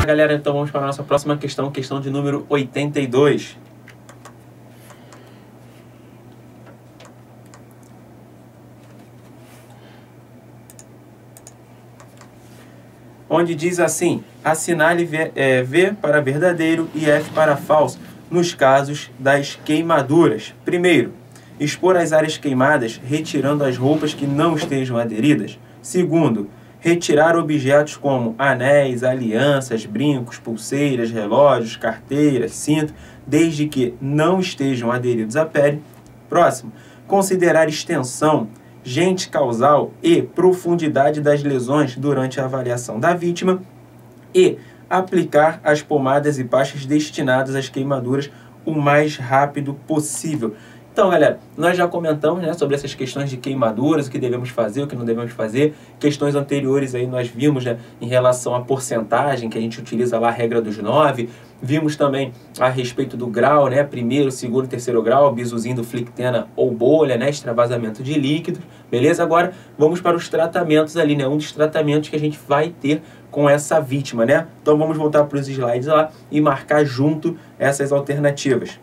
Galera, então vamos para a nossa próxima questão, questão de número 82. Onde diz assim: assinale V para verdadeiro e F para falso nos casos das queimaduras. Primeiro, expor as áreas queimadas retirando as roupas que não estejam aderidas. Segundo, retirar objetos como anéis, alianças, brincos, pulseiras, relógios, carteiras, cinto, desde que não estejam aderidos à pele. Próximo, considerar extensão, agente causal e profundidade das lesões durante a avaliação da vítima. E aplicar as pomadas e pastas destinadas às queimaduras o mais rápido possível. Então, galera, nós já comentamos, né, sobre essas questões de queimaduras, o que devemos fazer, o que não devemos fazer. Questões anteriores aí nós vimos, né, em relação à porcentagem, que a gente utiliza lá a regra dos 9. Vimos também a respeito do grau, né, primeiro, segundo e terceiro grau, bisuzinho do Flictena ou bolha, né, extravasamento de líquidos, beleza? Agora vamos para os tratamentos ali, né, um dos tratamentos que a gente vai ter com essa vítima, né? Então vamos voltar para os slides lá e marcar junto essas alternativas.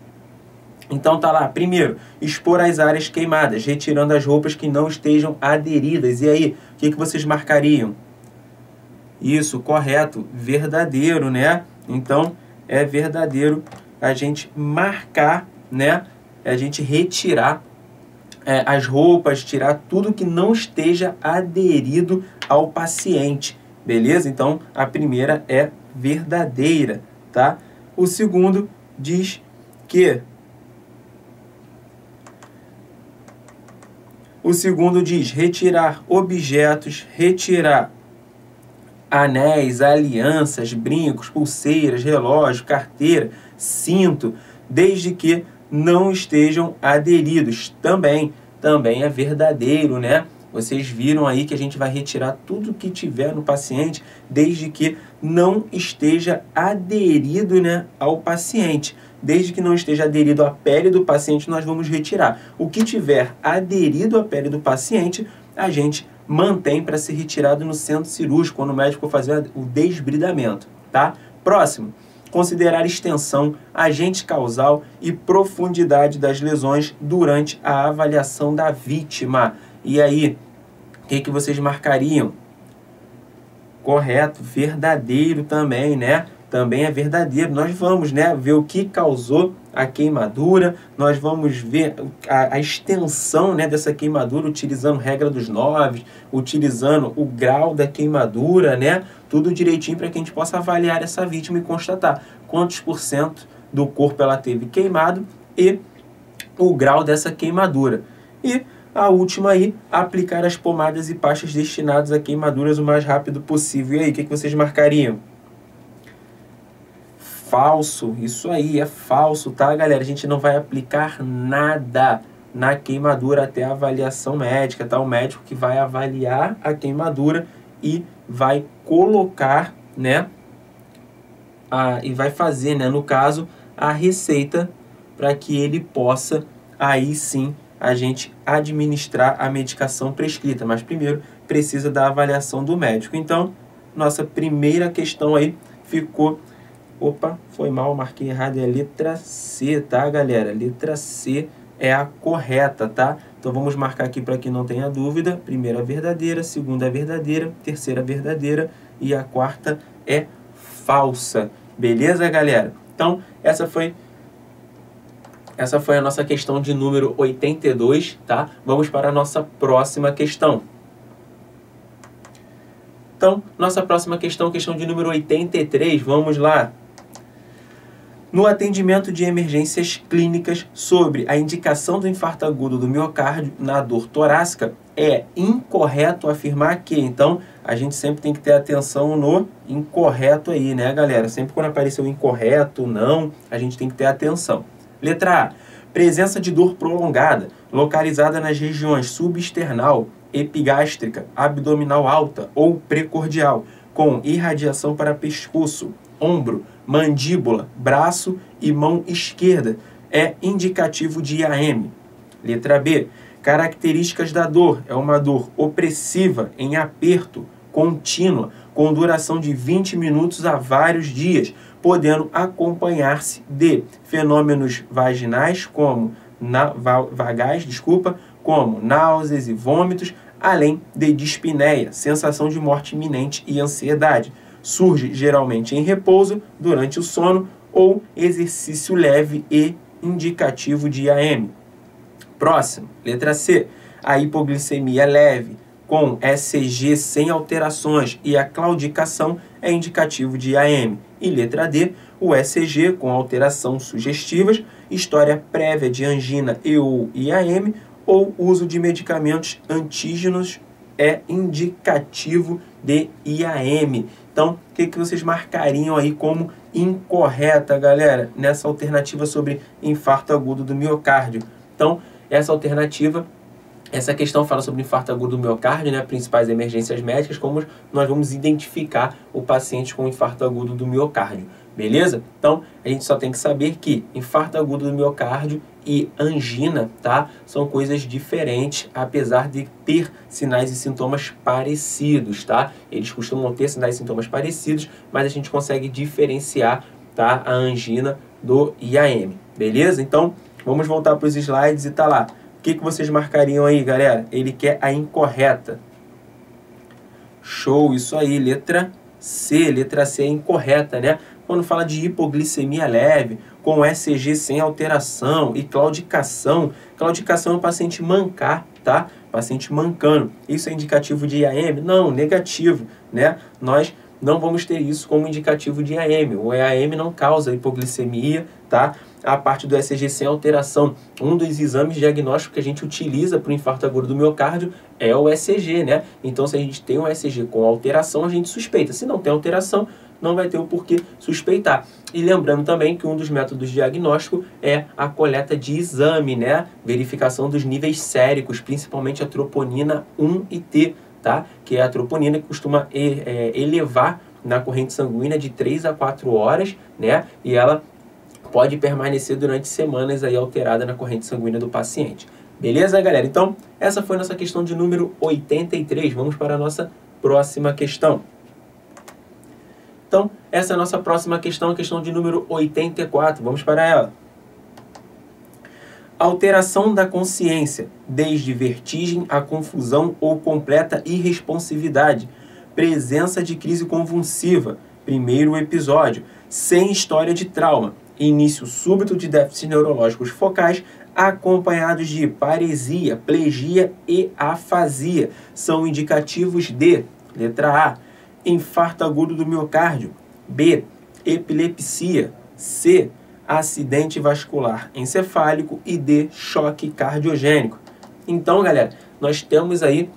Então tá lá, primeiro, expor as áreas queimadas, retirando as roupas que não estejam aderidas. E aí, o que vocês marcariam? Isso, correto, verdadeiro, né? Então, é verdadeiro a gente marcar, né? A gente retirar as roupas, tirar tudo que não esteja aderido ao paciente, beleza? Então, a primeira é verdadeira, tá? O segundo diz que... O segundo diz retirar objetos, retirar anéis, alianças, brincos, pulseiras, relógio, carteira, cinto, desde que não estejam aderidos. Também é verdadeiro, né? Vocês viram aí que a gente vai retirar tudo que tiver no paciente, desde que não esteja aderido, né, ao paciente. Desde que não esteja aderido à pele do paciente, nós vamos retirar. O que tiver aderido à pele do paciente, a gente mantém para ser retirado no centro cirúrgico, quando o médico for fazer o desbridamento, tá? Próximo, considerar extensão, agente causal e profundidade das lesões durante a avaliação da vítima. E aí, o que vocês marcariam? Correto, verdadeiro também, né? Também é verdadeiro. Nós vamos, né, ver o que causou a queimadura, nós vamos ver a extensão, né, dessa queimadura, utilizando regra dos 9, utilizando o grau da queimadura, né, tudo direitinho para que a gente possa avaliar essa vítima e constatar quantos % do corpo ela teve queimado e o grau dessa queimadura. E a última aí, aplicar as pomadas e pastas destinadas a queimaduras o mais rápido possível. E aí, o que vocês marcariam? Falso, isso aí, é falso, tá, galera? A gente não vai aplicar nada na queimadura até a avaliação médica, tá? O médico que vai avaliar a queimadura e vai colocar, né, e vai fazer, né, no caso, a receita para que ele possa, aí sim, a gente administrar a medicação prescrita. Mas primeiro precisa da avaliação do médico. Então, nossa primeira questão aí ficou... Opa, foi mal, marquei errado, é a letra C, tá, galera? Letra C é a correta, tá? Então vamos marcar aqui para que não tenha dúvida. Primeira verdadeira, segunda verdadeira, terceira verdadeira e a quarta é falsa. Beleza, galera? Então, essa foi a nossa questão de número 82, tá? Vamos para a nossa próxima questão. Então, nossa próxima questão, questão de número 83, vamos lá. No atendimento de emergências clínicas sobre a indicação do infarto agudo do miocárdio na dor torácica, é incorreto afirmar que... Então, a gente sempre tem que ter atenção no incorreto aí, né, galera? Sempre quando aparecer o incorreto, não, a gente tem que ter atenção. Letra A. Presença de dor prolongada, localizada nas regiões subesternal, epigástrica, abdominal alta ou precordial, com irradiação para pescoço, ombro, mandíbula, braço e mão esquerda, é indicativo de IAM. Letra B. Características da dor. É uma dor opressiva, em aperto, contínua, com duração de 20 minutos a vários dias, podendo acompanhar-se de fenômenos vaginais como náuseas e vômitos, além de dispneia, sensação de morte iminente e ansiedade. Surge geralmente em repouso, durante o sono ou exercício leve e indicativo de IAM. Próximo, letra C. A hipoglicemia leve, com ECG sem alterações e a claudicação é indicativo de IAM. E letra D, o ECG com alteração sugestivas, história prévia de angina e/ou IAM ou uso de medicamentos antígenos é indicativo de IAM. Então, o que vocês marcariam aí como incorreta, galera, nessa alternativa sobre infarto agudo do miocárdio? Então, essa questão fala sobre infarto agudo do miocárdio, né, principais emergências médicas, como nós vamos identificar o paciente com infarto agudo do miocárdio, beleza? Então, a gente só tem que saber que infarto agudo do miocárdio e angina, tá, são coisas diferentes, apesar de ter sinais e sintomas parecidos, tá? Eles costumam ter sinais e sintomas parecidos, mas a gente consegue diferenciar, tá, a angina do IAM, beleza? Então, vamos voltar para os slides e tá lá. O que vocês marcariam aí, galera? Ele quer a incorreta. Show, isso aí, letra C. Letra C é incorreta, né? Quando fala de hipoglicemia leve, com ECG sem alteração e claudicação. Claudicação é o paciente mancar, tá? Paciente mancando. Isso é indicativo de IAM? Não, negativo, né? Nós não vamos ter isso como indicativo de IAM. O IAM não causa hipoglicemia, tá? A parte do ECG sem alteração. Um dos exames diagnósticos que a gente utiliza para o infarto agudo do miocárdio é o ECG, né? Então, se a gente tem um ECG com alteração, a gente suspeita. Se não tem alteração, não vai ter o porquê suspeitar. E lembrando também que um dos métodos diagnósticos é a coleta de exame, né? Verificação dos níveis séricos, principalmente a troponina 1 e T, tá? Que é a troponina que costuma elevar na corrente sanguínea de 3 a 4 horas, né? E ela pode permanecer durante semanas aí alterada na corrente sanguínea do paciente. Beleza, galera? Então, essa foi a nossa questão de número 83. Vamos para a nossa próxima questão. Então, essa é a nossa próxima questão, a questão de número 84. Vamos para ela. Alteração da consciência, desde vertigem a confusão ou completa irresponsividade. Presença de crise convulsiva. Primeiro episódio. Sem história de trauma. Início súbito de déficits neurológicos focais, acompanhados de paresia, plegia e afasia. São indicativos de, letra A, infarto agudo do miocárdio, B, epilepsia, C, acidente vascular encefálico e D, choque cardiogênico. Então, galera, nós temos aí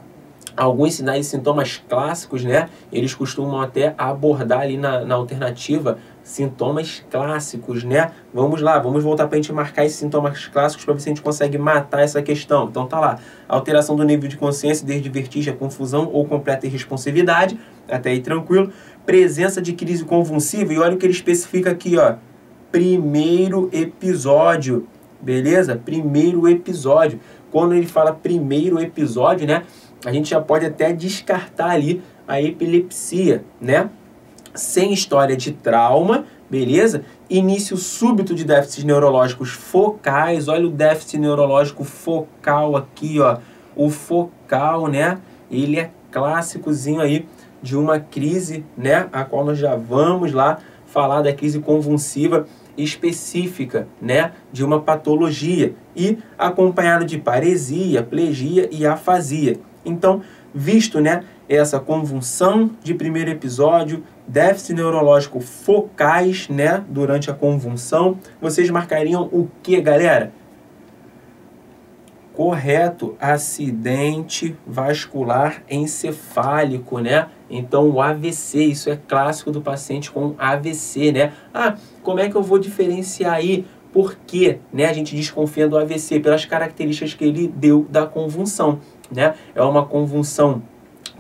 alguns sinais e sintomas clássicos, né? Eles costumam até abordar ali na alternativa sintomas clássicos, né? Vamos lá, vamos voltar para a gente marcar esses sintomas clássicos para ver se a gente consegue matar essa questão. Então tá lá, alteração do nível de consciência desde vertigem a confusão ou completa irresponsividade, até aí tranquilo. Presença de crise convulsiva, e olha o que ele especifica aqui, ó. Primeiro episódio, beleza? Primeiro episódio. Quando ele fala primeiro episódio, né? A gente já pode até descartar ali a epilepsia, né? Sem história de trauma, beleza? Início súbito de déficits neurológicos focais. Olha o déficit neurológico focal aqui, ó. O focal, né? Ele é clássicozinho aí de uma crise, né? A qual nós já vamos lá falar da crise convulsiva específica, né? De uma patologia. E acompanhado de paresia, plegia e afasia. Então, visto, né, essa convulsão de primeiro episódio, déficit neurológico focais, né, durante a convulsão, vocês marcariam o que, galera? Correto, acidente vascular encefálico, né? Então, o AVC, isso é clássico do paciente com AVC, né? Ah, como é que eu vou diferenciar aí? Por que, né, a gente desconfia do AVC? Pelas características que ele deu da convulsão, né? É uma convulsão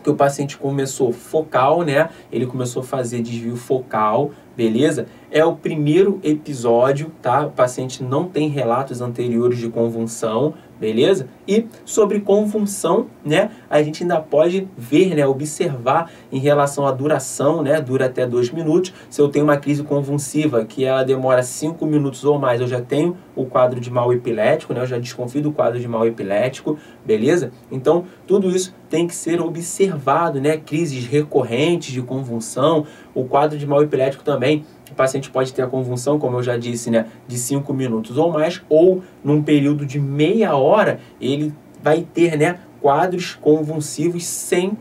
que o paciente começou focal, né? Ele começou a fazer desvio focal, beleza? É o primeiro episódio, tá? O paciente não tem relatos anteriores de convulsão, beleza? E sobre convulsão, né, a gente ainda pode ver, né, observar em relação à duração, né, dura até 2 minutos. Se eu tenho uma crise convulsiva que ela demora 5 minutos ou mais, eu já tenho o quadro de mal epilético, né, eu já desconfio do quadro de mal epilético, beleza? Então, tudo isso tem que ser observado, né, crises recorrentes de convulsão, o quadro de mal epilético também. O paciente pode ter a convulsão, como eu já disse, né, de 5 minutos ou mais, ou num período de meia hora, ele vai ter, né, quadros convulsivos sem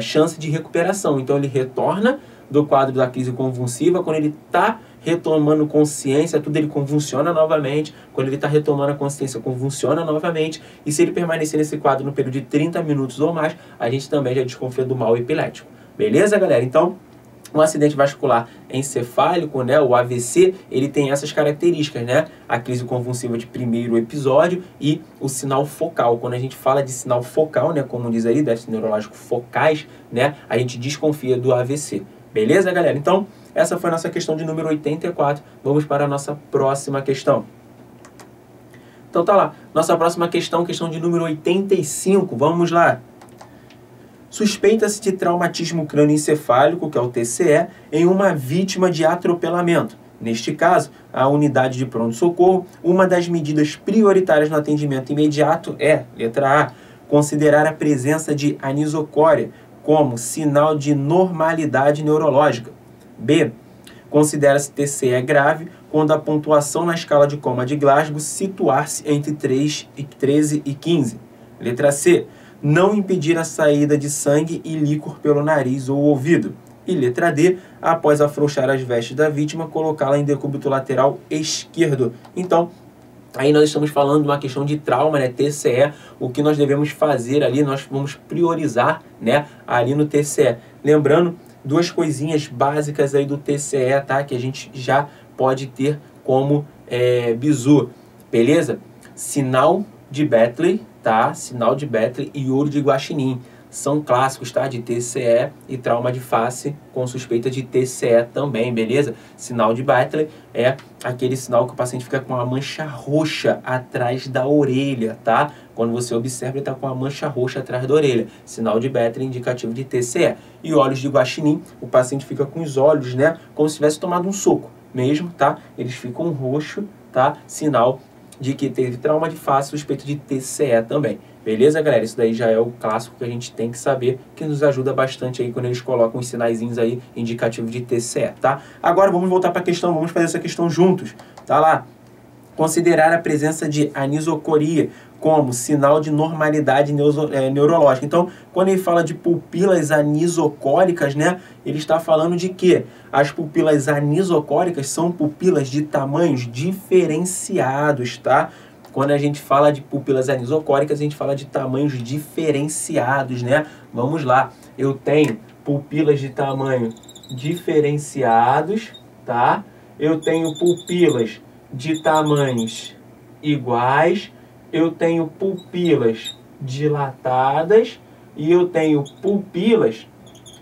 chance de recuperação. Então, ele retorna do quadro da crise convulsiva, quando ele está retomando consciência, tudo ele convulsiona novamente, quando ele está retomando a consciência, convulsiona novamente, e se ele permanecer nesse quadro no período de 30 minutos ou mais, a gente também já desconfia do mal epilético. Beleza, galera? Então, um acidente vascular encefálico, né, o AVC, ele tem essas características, né? A crise convulsiva de primeiro episódio e o sinal focal. Quando a gente fala de sinal focal, né, como diz aí, déficit neurológico focais, né, a gente desconfia do AVC. Beleza, galera? Então, essa foi a nossa questão de número 84. Vamos para a nossa próxima questão. Então tá lá, nossa próxima questão, questão de número 85. Vamos lá. Suspeita-se de traumatismo crânioencefálico, que é o TCE, em uma vítima de atropelamento. Neste caso, a unidade de pronto-socorro, uma das medidas prioritárias no atendimento imediato é, letra A, considerar a presença de anisocória como sinal de normalidade neurológica. B, considera-se TCE grave quando a pontuação na escala de coma de Glasgow situar-se entre 13 e 15. Letra C, não impedir a saída de sangue e líquor pelo nariz ou ouvido. E letra D, após afrouxar as vestes da vítima, colocá-la em decúbito lateral esquerdo. Então, aí nós estamos falando de uma questão de trauma, né, TCE. O que nós devemos fazer ali, nós vamos priorizar, né, ali no TCE. Lembrando, duas coisinhas básicas aí do TCE, tá, que a gente já pode ter como bizu, beleza? Sinal de Bradley, tá? Sinal de Bradley e ouro de guaxinim. São clássicos, tá? De TCE e trauma de face com suspeita de TCE também, beleza? Sinal de Bradley é aquele sinal que o paciente fica com uma mancha roxa atrás da orelha, tá? Quando você observa, ele está com uma mancha roxa atrás da orelha. Sinal de Bradley indicativo de TCE. E olhos de guaxinim, o paciente fica com os olhos, né? Como se tivesse tomado um soco mesmo, tá? Eles ficam roxos, tá? Sinal de que teve trauma de face, suspeito de TCE também. Beleza, galera? Isso daí já é o clássico que a gente tem que saber, que nos ajuda bastante aí quando eles colocam os sinaizinhos aí indicativos de TCE, tá? Agora vamos voltar para a questão, vamos fazer essa questão juntos, tá lá? Considerar a presença de anisocoria como sinal de normalidade neurológica. Então, quando ele fala de pupilas anisocóricas, né, ele está falando de que as pupilas anisocóricas são pupilas de tamanhos diferenciados, tá? Quando a gente fala de pupilas anisocóricas, a gente fala de tamanhos diferenciados, né? Vamos lá. Eu tenho pupilas de tamanho diferenciados, tá? Eu tenho pupilas de tamanhos iguais, eu tenho pupilas dilatadas e eu tenho pupilas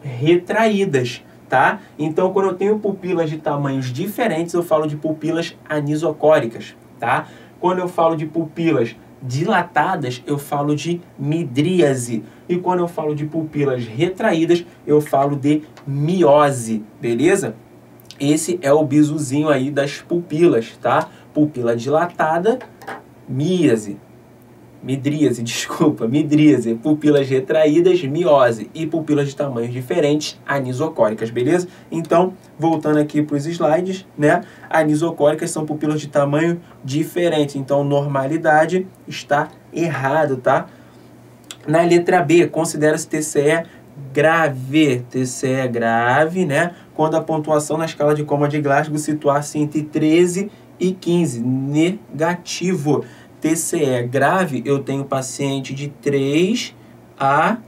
retraídas, tá? Então, quando eu tenho pupilas de tamanhos diferentes, eu falo de pupilas anisocóricas, tá? Quando eu falo de pupilas dilatadas, eu falo de midríase. E quando eu falo de pupilas retraídas, eu falo de miose, beleza? Esse é o bizuzinho aí das pupilas, tá? Pupila dilatada, midríase, pupilas retraídas, miose e pupilas de tamanhos diferentes, anisocóricas, beleza? Então, voltando aqui para os slides, né? Anisocóricas são pupilas de tamanho diferente, então normalidade está errado, tá? Na letra B, considera-se TCE grave, né? Quando a pontuação na escala de coma de Glasgow situar-se entre 13 e 15, negativo. TCE grave, eu tenho paciente de 3 a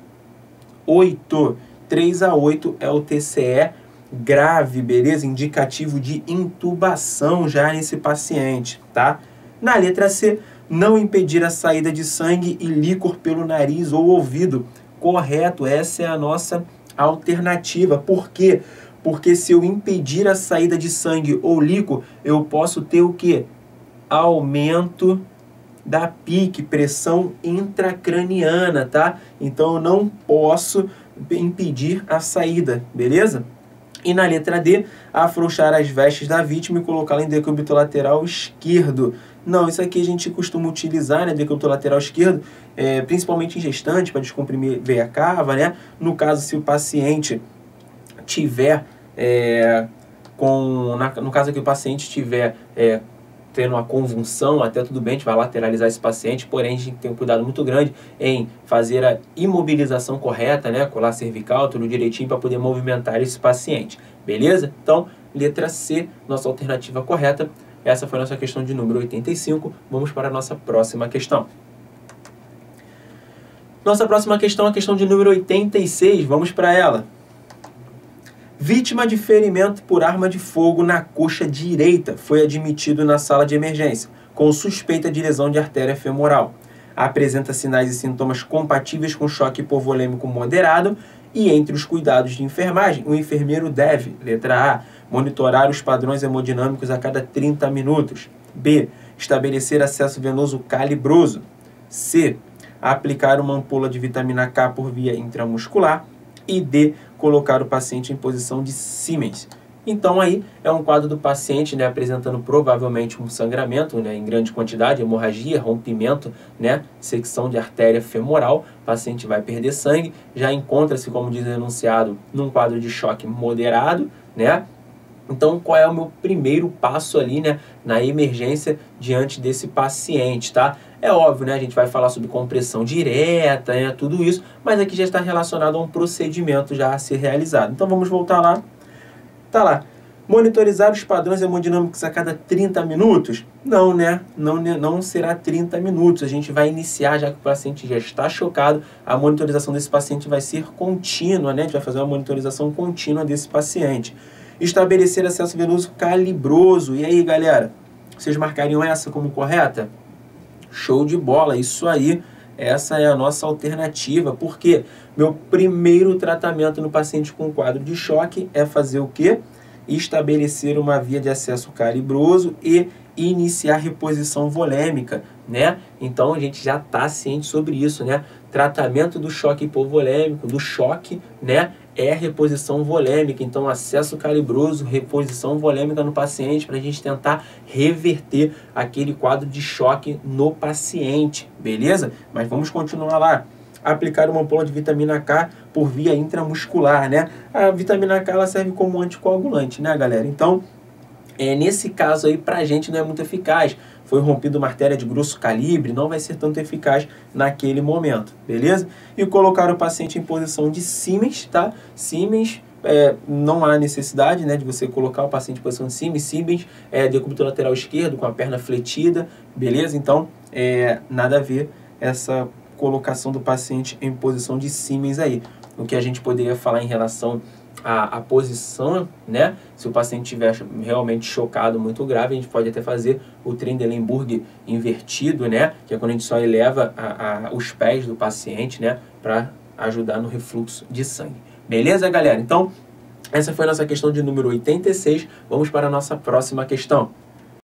8. 3 a 8 é o TCE grave, beleza? Indicativo de intubação já nesse paciente, tá? Na letra C, não impedir a saída de sangue e líquor pelo nariz ou ouvido. Correto, essa é a nossa alternativa. Por quê? Porque se eu impedir a saída de sangue ou líquor, eu posso ter o quê? Aumento da PIC, pressão intracraniana, tá? Então eu não posso impedir a saída, beleza? E na letra D, afrouxar as vestes da vítima e colocá-la em decúbito lateral esquerdo. Não, isso aqui a gente costuma utilizar, né, decúbito lateral esquerdo, principalmente em gestante, para descomprimir veia cava, né? No caso, se o paciente tiver, no caso que o paciente tiver tendo uma convulsão, até tudo bem, a gente vai lateralizar esse paciente, porém a gente tem que ter um cuidado muito grande em fazer a imobilização correta, né, colar cervical, tudo direitinho para poder movimentar esse paciente, beleza? Então, letra C, nossa alternativa correta. Essa foi a nossa questão de número 85. Vamos para a nossa próxima questão. Nossa próxima questão é a questão de número 86, vamos para ela. Vítima de ferimento por arma de fogo na coxa direita foi admitido na sala de emergência, com suspeita de lesão de artéria femoral. Apresenta sinais e sintomas compatíveis com choque hipovolêmico moderado e entre os cuidados de enfermagem, o enfermeiro deve, letra A, monitorar os padrões hemodinâmicos a cada 30 minutos. B, estabelecer acesso venoso calibroso. C, aplicar uma ampola de vitamina K por via intramuscular. E D, colocar o paciente em posição de Siemens. Então aí é um quadro do paciente, né, apresentando provavelmente um sangramento, né, em grande quantidade, hemorragia, rompimento, né, secção de artéria femoral. O paciente vai perder sangue, já encontra-se, como diz o enunciado, num quadro de choque moderado, né? Então, qual é o meu primeiro passo ali, né, na emergência diante desse paciente, tá? É óbvio, né, a gente vai falar sobre compressão direta, né, tudo isso, mas aqui já está relacionado a um procedimento já a ser realizado. Então, vamos voltar lá. Tá lá. Monitorizar os padrões hemodinâmicos a cada 30 minutos? Não, né? Não será 30 minutos. A gente vai iniciar, já que o paciente já está chocado, a monitorização desse paciente vai ser contínua, né? A gente vai fazer uma monitorização contínua desse paciente. Estabelecer acesso venoso calibroso. E aí, galera? Vocês marcariam essa como correta? Show de bola, isso aí. Essa é a nossa alternativa. Por quê? Meu primeiro tratamento no paciente com quadro de choque é fazer o quê? Estabelecer uma via de acesso calibroso e iniciar reposição volêmica, né? Então, a gente já está ciente sobre isso, né? Tratamento do choque hipovolêmico, do choque, né? É reposição volêmica. Então, acesso calibroso, reposição volêmica no paciente para a gente tentar reverter aquele quadro de choque no paciente, beleza? Mas vamos continuar lá. Aplicar uma ampola de vitamina K por via intramuscular, né? A vitamina K ela serve como anticoagulante, né, galera? Então, nesse caso aí, pra gente não é muito eficaz. Foi rompida uma artéria de grosso calibre, não vai ser tanto eficaz naquele momento, beleza? E colocar o paciente em posição de Siemens, tá? Siemens, não há necessidade, né, de você colocar o paciente em posição de Siemens. Siemens decúbito lateral esquerdo com a perna fletida, beleza? Então, nada a ver essa colocação do paciente em posição de Siemens aí. O que a gente poderia falar em relação à posição, né? Se o paciente estiver realmente chocado, muito grave, a gente pode até fazer o Trendelenburg invertido, né? Que é quando a gente só eleva os pés do paciente, né? Para ajudar no refluxo de sangue. Beleza, galera? Então, essa foi a nossa questão de número 86. Vamos para a nossa próxima questão.